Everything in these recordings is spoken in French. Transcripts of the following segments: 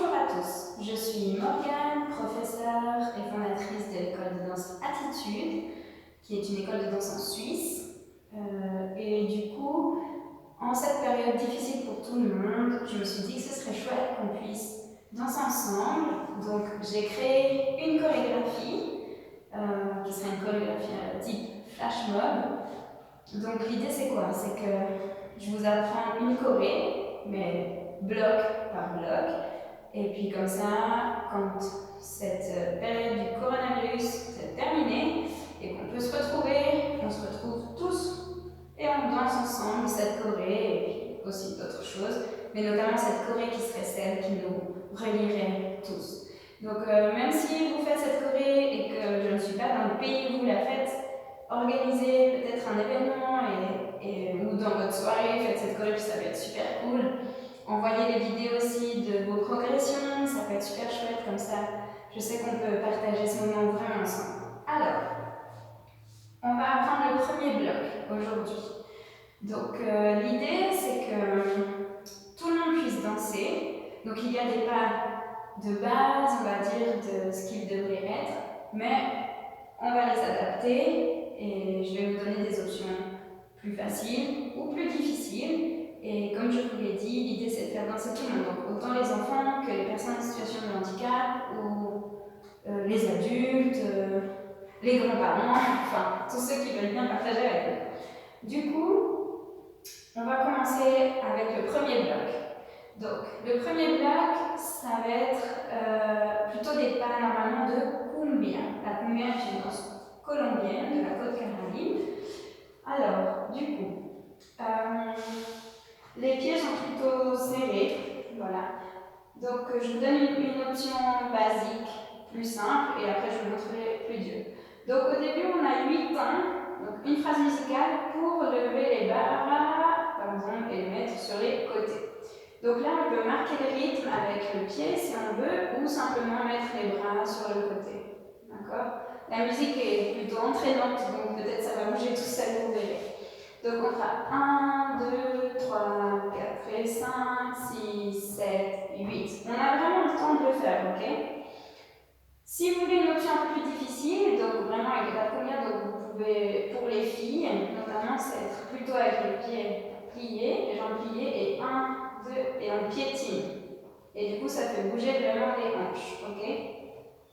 Bonjour à tous, je suis Morgane, professeure et fondatrice de l'école de danse Attitude, qui est une école de danse en Suisse. Et du coup, en cette période difficile pour tout le monde, je me suis dit que ce serait chouette qu'on puisse danser ensemble. Donc j'ai créé une chorégraphie, qui serait une chorégraphie type flash mob. Donc l'idée c'est quoi? C'est que je vous apprends une choré, mais bloc par bloc. Et puis comme ça, quand cette période du coronavirus est terminée et qu'on peut se retrouver, on se retrouve tous et on danse ensemble cette choré et puis aussi d'autres choses, mais notamment cette choré qui serait celle qui nous relierait tous. Donc même si vous faites cette choré et que je ne suis pas dans le pays où vous la faites, organisez peut-être un événement ou dans votre soirée, faites cette choré, puis ça va être super cool. Envoyez les vidéos aussi de vos progressions, ça peut être super chouette comme ça. Je sais qu'on peut partager ce moment vraiment ensemble. Alors, on va apprendre le premier bloc aujourd'hui. Donc l'idée c'est que tout le monde puisse danser. Donc il y a des pas de base, on va dire, de ce qu'ils devraient être, mais on va les adapter et je vais vous donner des options plus faciles ou plus difficiles. Et comme je vous l'ai dit, l'idée c'est de faire danser tout le monde, donc autant les enfants que les personnes en situation de handicap ou les adultes, les grands-parents, enfin tous ceux qui veulent bien partager avec nous. Du coup, on va commencer avec le premier bloc. Donc le premier bloc, ça va être plutôt des pas normalement de cumbia. La cumbia est une danse colombienne de la côte caraïbe. Alors, du coup, les pieds sont plutôt serrés, voilà. Donc je vous donne une option basique, plus simple, et après je vous montrerai plus dur. Donc au début on a 8 temps, donc une phrase musicale pour lever les bras, par exemple, et les mettre sur les côtés. Donc là on peut marquer le rythme avec le pied si on veut, ou simplement mettre les bras sur le côté. D'accord? La musique est plutôt entraînante, donc peut-être ça va bouger tout seul, vous verrez. Donc on fera 1, 2, 3, 4 et 5, 6, 7, 8. On a vraiment le temps de le faire, ok? Si vous voulez une option un peu plus difficile, donc vraiment avec la première, donc vous pouvez, pour les filles, notamment, c'est être plutôt avec les pieds pliés, les jambes pliées, et 1, 2, et on piétine. Et du coup, ça fait bouger vraiment les hanches, ok?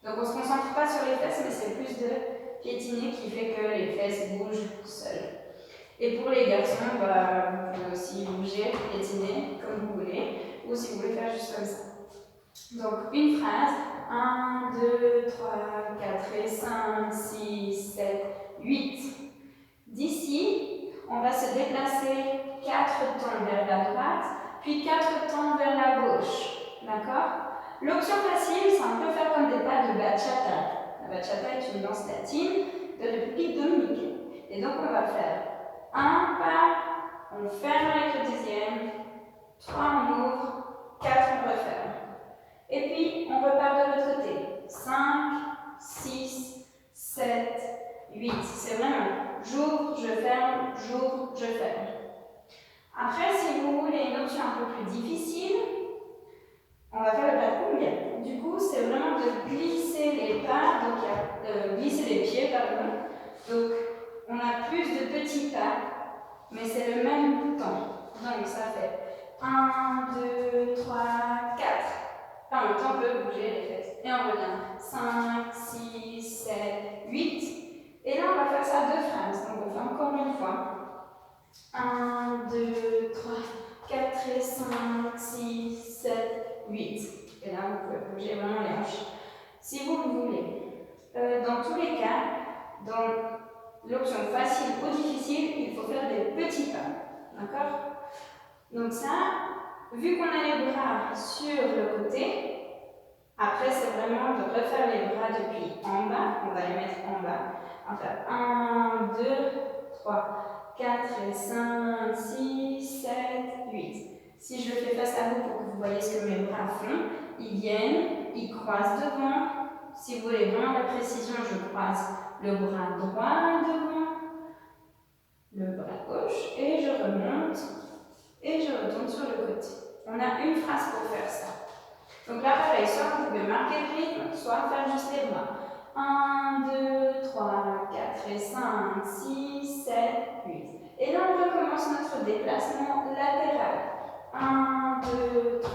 Donc on ne se concentre pas sur les fesses, mais c'est plus de piétiner qui fait que les fesses bougent seules. Et pour les garçons, vous pouvez aussi bouger, piétiner, comme vous voulez, ou si vous voulez faire juste comme ça. Donc une phrase, 1, 2, 3, 4 et 5, 6, 7, 8. D'ici, on va se déplacer 4 temps vers la droite, puis 4 temps vers la gauche. D'accord? L'option facile, c'est un peu faire comme des pas de bachata. La bachata est une danse latine de République dominicaine. Et donc on va faire un pas, on ferme avec le deuxième, 3 on ouvre, 4 on referme. Et puis on repart de l'autre côté. 5, 6, 7, 8. C'est vraiment j'ouvre, je ferme, j'ouvre, je ferme. Après, si vous voulez une option un peu plus difficile, on va faire le pas de cumbia. Du coup, c'est vraiment de glisser les pas, donc glisser les pieds, pardon. Donc, on a plus de petits pas, mais c'est le même temps. Donc, ça fait 1, 2, 3, 4. En même temps, on peut bouger les fesses. Et on revient. 5, 6, 7, 8. Et là, on va faire ça à 2 phrases. Donc, on fait encore une fois. 1, 2, 3, 4 et 5, 6, 7, 8. Et là, vous pouvez bouger vraiment les hanches si vous le voulez. Dans tous les cas, dans l'option facile ou difficile, il faut faire des petits pas. D'accord? Donc ça, vu qu'on a les bras sur le côté, après c'est vraiment de refaire les bras depuis en bas. On va les mettre en bas. On va faire 1, 2, 3, 4 et 5, 6, 7, 8. Si je le fais face à vous pour que vous voyez ce que mes bras font, ils viennent, ils croisent devant. Si vous voulez vraiment la précision, je croise le bras droit devant, le bras gauche, et je remonte, et je retourne sur le côté. On a une phrase pour faire ça. Donc là, pareil, soit vous pouvez marquer le rythme, soit faire juste les bras. 1, 2, 3, 4 et 5, 6, 7, 8. Et là, on recommence notre déplacement latéral. 1, 2, 3,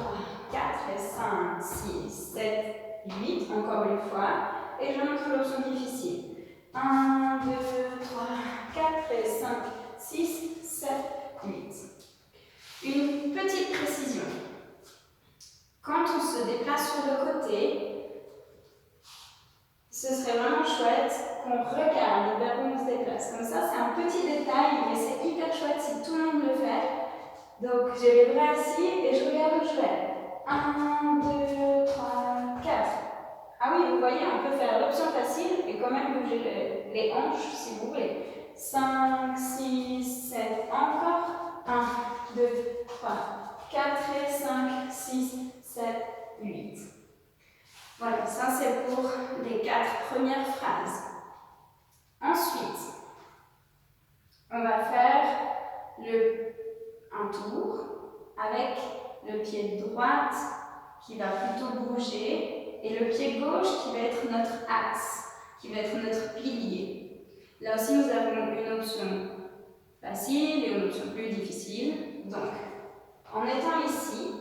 4 et 5, 6, 7, 8. Encore une fois. Et je montre l'option difficile. 1, 2, 3, 4 et 5, 6, 7, 8. Une petite précision. Quand on se déplace sur le côté, ce serait vraiment chouette qu'on regarde vers où on se déplace. Comme ça, c'est un petit détail, mais c'est hyper chouette si tout le monde le fait. Donc, j'ai les bras assis et je regarde où je vais. 1, 2, 3, 4. Ah oui, vous voyez, on peut faire l'option facile et quand même bouger les hanches si vous voulez. 5, 6, 7, encore. 1, 2, 3, 4 et 5, 6, 7, 8. Voilà, ça c'est pour les 4 premières phrases. Ensuite, on va faire un tour avec le pied droit qui va plutôt bouger et le pied gauche qui va être notre axe, qui va être notre pilier. Là aussi, nous avons une option facile et une option plus difficile. Donc, en étant ici,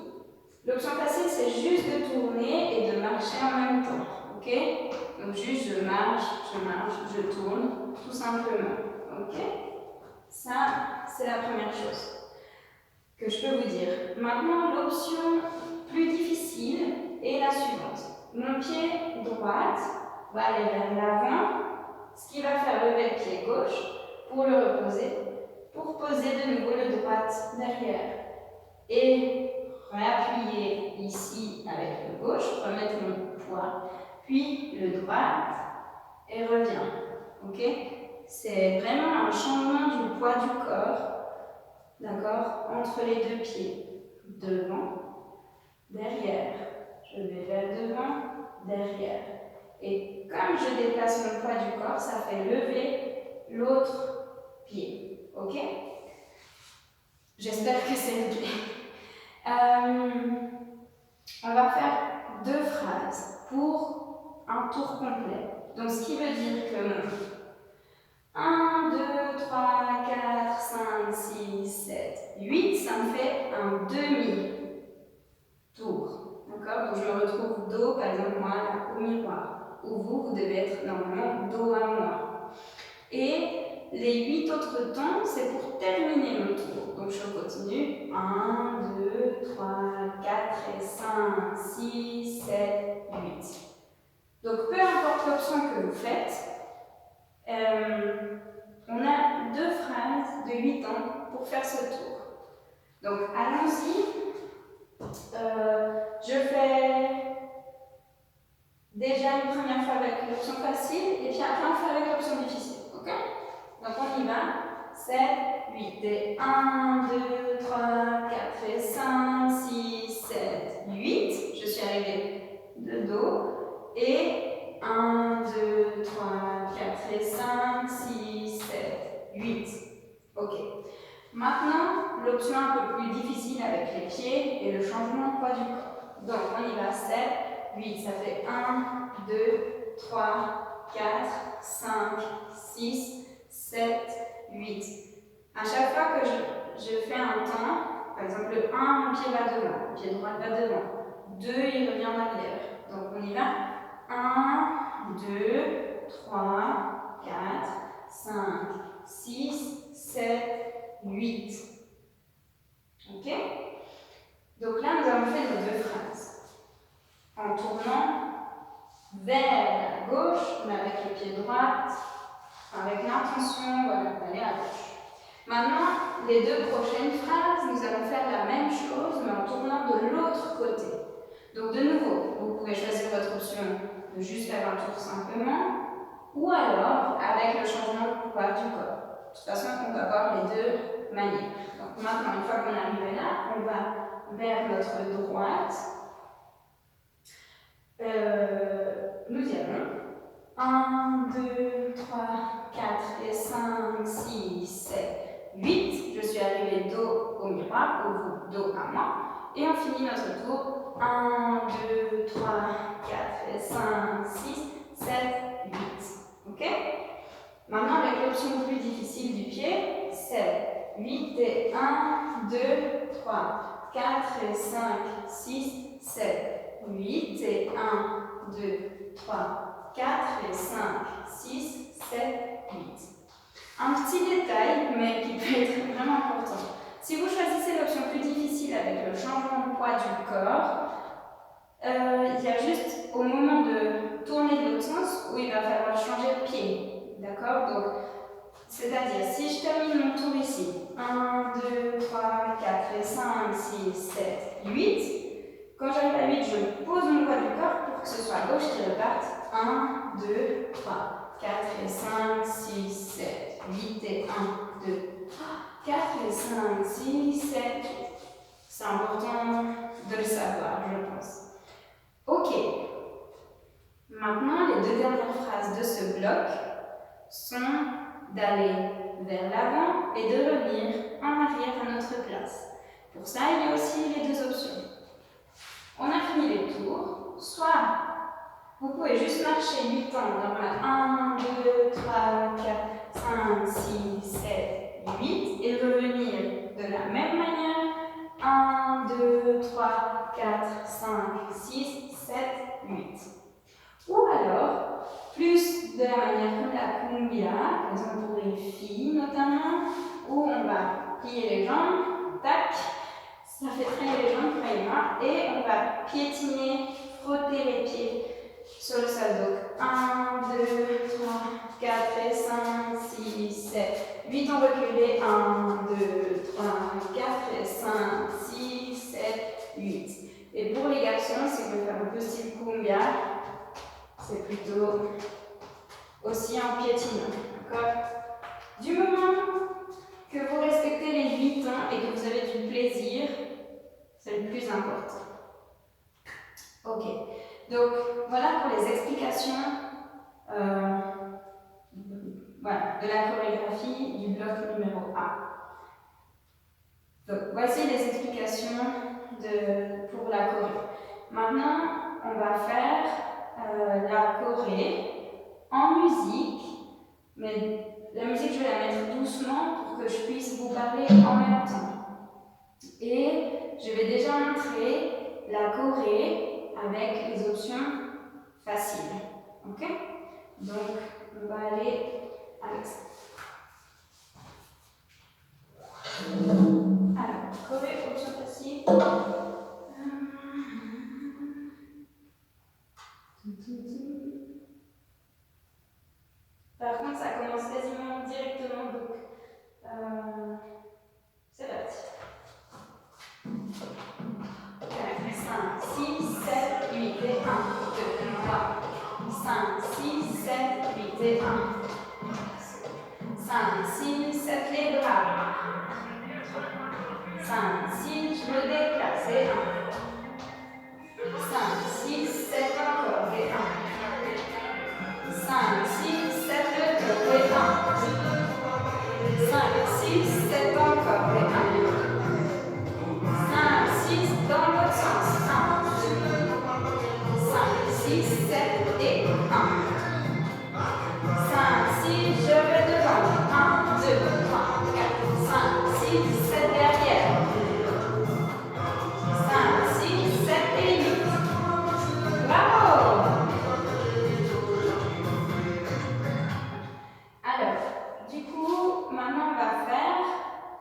l'option facile, c'est juste de tourner et de marcher en même temps. Ok? Donc, juste je marche, je tourne, tout simplement. Ok? Ça, c'est la première chose que je peux vous dire. Maintenant, l'option plus difficile est la suivante. Mon pied droit va aller vers l'avant, ce qui va faire lever le pied gauche pour le reposer, pour poser de nouveau le droit derrière. Et réappuyer ici avec le gauche, remettre mon poids, puis le droit et revient. Ok? C'est vraiment un changement du poids du corps, d'accord, entre les deux pieds. Devant, derrière. Je vais vers devant, derrière. Et comme je déplace mon poids du corps, ça fait lever l'autre pied. Ok? J'espère que c'est ok. On va faire 2 phrases pour un tour complet. Donc, ce qui veut dire que mon 1, 2, 3, 4, 5, 6, 7, 8, ça me fait un demi-tour. D'accord? Donc, je me retrouve dos, par exemple, moi, là, au miroir. Ou vous devez être normalement dos à moi. Et les 8 autres temps, c'est pour terminer mon tour. Donc, je continue. 1, 2, 3, 4 et 5, 6, 7, 8. Donc, peu importe l'option que vous faites, on a 2 phrases de 8 temps pour faire ce tour. Donc, allons-y. Je fais déjà une première fois avec l'option facile, et puis après on fait avec l'option difficile. Ok? Donc, on y va. 7, 8. Et 1, 2, 3, 4 et 5, 6, 7, 8. Je suis arrivée de dos. Et 1, 2, 3, 4 et 5, 6, 7, 8. Ok. Maintenant, l'option un peu plus difficile avec les pieds et le changement de poids du corps. Donc, on y va. 7, 8. Ça fait 1, 2, 3, 4, 5, 6, 7, 8. À chaque fois que je fais un temps, par exemple le 1, mon pied va devant, le pied droit va devant. 2, il revient en arrière. Donc on y va. 1, 2, 3, 4, 5, 6, 7, 8. Ok? Donc là, nous avons fait nos 2 phrases. En tournant vers la gauche, mais avec le pied droit, avec l'intention d'aller à gauche. Maintenant, les 2 prochaines phrases, nous allons faire la même chose, mais en tournant de l'autre côté. Donc, de nouveau, vous pouvez choisir votre option de juste faire un tour simplement, ou alors avec le changement de poids du corps. De toute façon, on va voir les 2 manières. Donc, maintenant, une fois qu'on est arrivé là, on va vers notre droite. Nous y allons. 1, 2, 3, 4 et 5, 6, 7, 8. Je suis arrivée dos au miroir. miroir au dos à moi. Et on finit notre tour. 1, 2, 3, 4, 5, 6, 7, 8. Ok? Maintenant, avec l'option plus difficile du pied, c'est 8 et 1, 2, 3, 4 et 5, 6, 7, 8 et 1, 2, 3, 4 et 5, 6, 7, 8. Un petit détail, mais qui peut être vraiment important. Si vous choisissez l'option plus difficile avec le changement de poids du corps, il y a juste au moment de tourner de l'autre sens où il va falloir changer de pied. D'accord? Donc, c'est-à-dire, si je termine mon tour ici, 1, 2, 3, 4 et 5, 6, 7, 8. Quand j'arrive à 8, je pose mon poids du corps pour que ce soit à gauche qui reparte. 1, 2, 3, 4 et 5, 6, 7, 8 et 1, 2, 4 et 5, 6, 7, 8. C'est important de le savoir, je pense. Ok. Maintenant, les deux dernières phrases de ce bloc sont d'aller vers l'avant et de revenir en arrière à notre place. Pour ça, il y a aussi les deux options. On a fini les tours. Soit vous pouvez juste marcher 8 temps, normal. 1, 2, 3, 4, 5, 6, 7, 8 et revenir de la même manière. 1, 2, 3, 4, 5, 6, 7, 8. Ou alors, plus de la manière comme la cumbia, par exemple pour les filles notamment, où on va plier les jambes, tac, ça fait traîner les jambes, croyez-moi, et on va piétiner, frotter les pieds sur le sol. Donc 1, 2, 3, 4 et 5, 6, 7, 8 en reculé, 1, 2, 3, 4 et 5, 6, 7, 8. Et pour les garçons, c'est que je vais faire un peu style cumbia. C'est plutôt aussi en piétinant. D'accord? Du moment que vous respectez les 8 temps et que vous avez du plaisir, c'est le plus important. Ok. Donc, voilà pour les explications voilà, de la chorégraphie du bloc numéro 1. Donc, voici les explications pour la choré. Maintenant, on va faire la choré en musique, mais la musique, je vais la mettre doucement pour que je puisse vous parler en même temps. Et je vais déjà montrer la choré avec les options faciles. Ok? Donc, on va aller avec ça. Alors, choré, option facile. Par contre, ça commence quasiment directement, donc c'est parti. 5, 6, 7, 8 et 1, 2, 3, 5, 6, 7, 8 et 1. 5, 6, 7, les bras. 5, 6, je me déplace et 1. 5, 6, 7 encore et 1. 5, 6, 7 le tour et 1. 5, 6, 7 encore et 1. 5, 6 dans l'autre sens. 1, 2, 5, 6, 7 et 1. 5, 6, je vais devant. 1, 2, 3, 4, 5, 6, 7 derrière. 5, 6, 7 et 8. Bravo! Alors, du coup, maintenant on va faire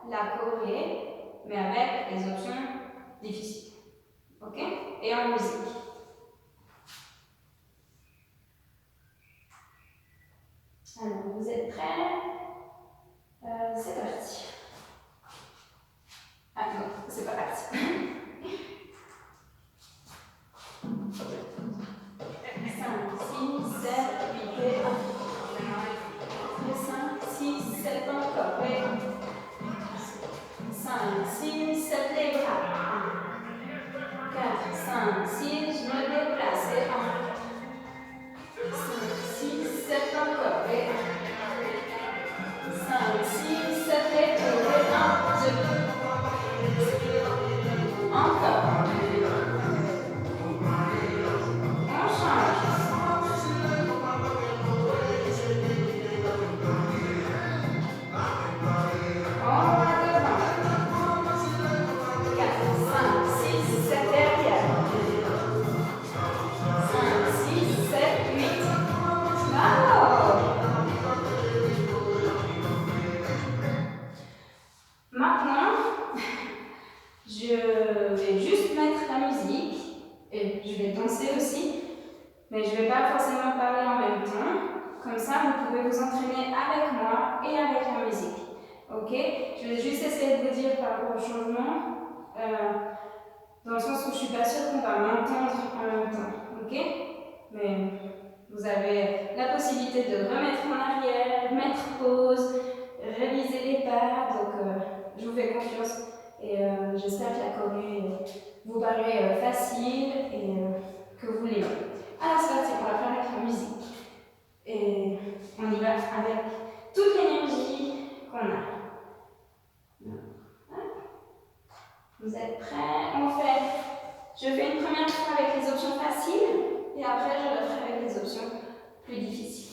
la choré, mais avec les options difficiles. Ok? Et en musique. Alors, vous êtes prêts? C'est parti. Ah non, c'est pas parti. 5, 6, 7, 8 et 1. 5, 6, 7 encore et 5, 6, 7 les bras. 4, 5, 6, je me déplace et 1. 5, 6, 7 encore et 1. 5, 6, 7 les tours et 1, 2. Je vais juste mettre la musique et je vais danser aussi, mais je ne vais pas forcément parler en même temps. Comme ça, vous pouvez vous entraîner avec moi et avec la musique. Ok? Je vais juste essayer de vous dire par rapport au changement, dans le sens où je ne suis pas sûre qu'on va m'entendre en même temps. Ok? Mais vous avez la possibilité de remettre en arrière, mettre pause, réviser les pas. Donc, je vous fais confiance. Et j'espère que la choré vous paraît facile et que vous l'aimez. Alors c'est parti, on va faire avec la musique. Et on y va avec toute l'énergie qu'on a. Vous êtes prêts? Je fais une première fois avec les options faciles et après je le ferai avec les options plus difficiles.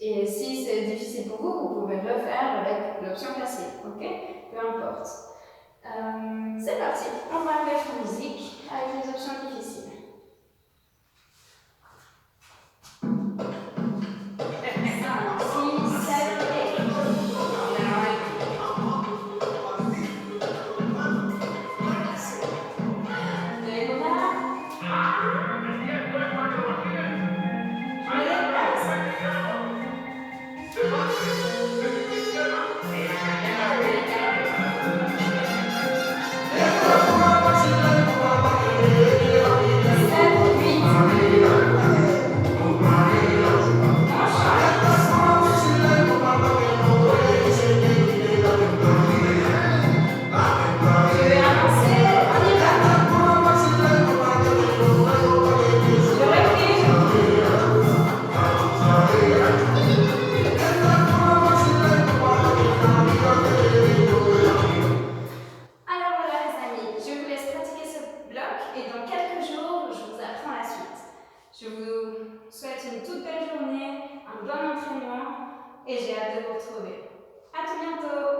Et si c'est difficile pour vous, vous pouvez le faire avec l'option facile, ok? Peu importe. C'est parti, on va avec la musique, avec les options difficiles. 5, 6, 7 et... Et voilà. Je me déplace. Je vous souhaite une toute belle journée, un bon entraînement et j'ai hâte de vous retrouver. À tout bientôt!